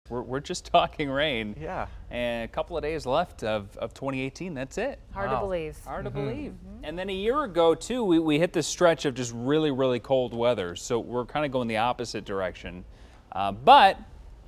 We're just talking rain. Yeah. And a couple of days left of 2018. That's it. Hard to believe. Hard to believe. And then a year ago, too, we hit this stretch of just really, really cold weather. So we're kind of going the opposite direction. But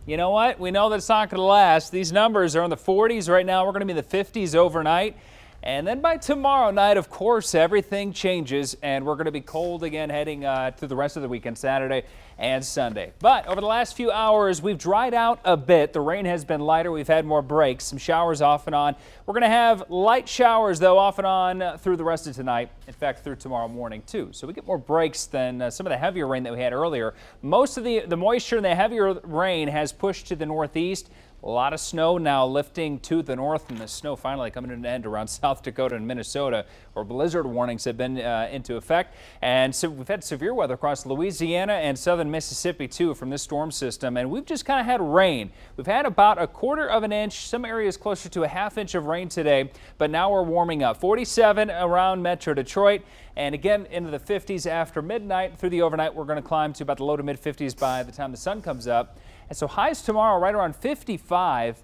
you know what? We know that it's not going to last. These numbers are in the 40s right now. We're going to be in the 50s overnight. And then by tomorrow night, of course, everything changes, and we're going to be cold again heading through the rest of the weekend, Saturday and Sunday. But over the last few hours, we've dried out a bit. The rain has been lighter. We've had more breaks, some showers off and on. We're going to have light showers, though, off and on through the rest of tonight. In fact, through tomorrow morning, too. So we get more breaks than some of the heavier rain that we had earlier. Most of the moisture and the heavier rain has pushed to the northeast. A lot of snow now lifting to the north, and the snow finally coming to an end around South Dakota and Minnesota, where blizzard warnings have been into effect. And so we've had severe weather across Louisiana and southern Mississippi, too, from this storm system. And we've just kind of had rain. We've had about 1/4 of an inch, some areas closer to 1/2 inch of rain today, but now we're warming up. 47 around Metro Detroit, and again into the 50s after midnight. Through the overnight, we're going to climb to about the low to mid 50s by the time the sun comes up. And so highs tomorrow right around 55,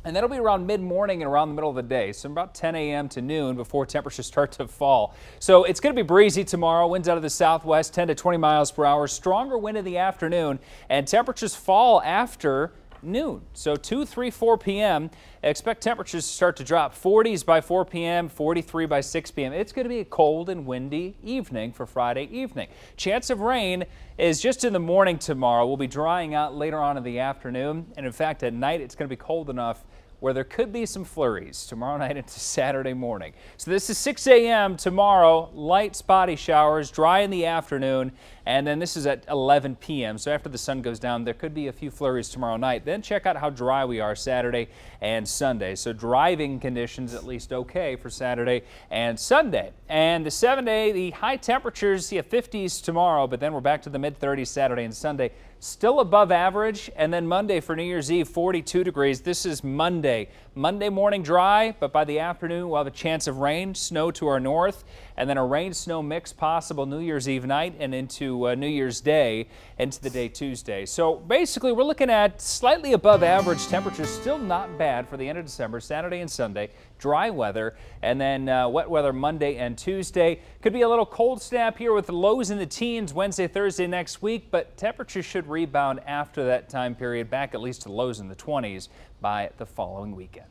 and that'll be around mid-morning and around the middle of the day, so about 10 a.m. to noon before temperatures start to fall. So it's going to be breezy tomorrow. Winds out of the southwest, 10 to 20 miles per hour. Stronger wind in the afternoon, and temperatures fall after noon. So 2, 3, 4 p.m. Expect temperatures to start to drop. 40s by 4 p.m., 43 by 6 p.m. It's going to be a cold and windy evening for Friday evening. Chance of rain is just in the morning tomorrow. We'll be drying out later on in the afternoon. And in fact, at night, it's going to be cold enough where there could be some flurries tomorrow night into Saturday morning. So this is 6 a.m. tomorrow, light spotty showers, dry in the afternoon, and then this is at 11 p.m. So after the sun goes down, there could be a few flurries tomorrow night. Then check out how dry we are Saturday and Sunday. So driving conditions at least okay for Saturday and Sunday. And the 7-day, the high temperatures, 50s tomorrow, but then we're back to the mid-30s Saturday and Sunday. Still above average, and then Monday for New Year's Eve, 42 degrees. This is Monday. Monday morning dry, but by the afternoon we'll have a chance of rain, snow to our north, and then a rain-snow mix possible New Year's Eve night and into New Year's Day, into the day Tuesday. So basically we're looking at slightly above average temperatures, still not bad for the end of December, Saturday and Sunday. Dry weather, and then wet weather Monday and Tuesday. Could be a little cold snap here with the lows in the teens Wednesday, Thursday next week, but temperatures should rebound after that time period, back at least to lows in the 20s by the following weekend.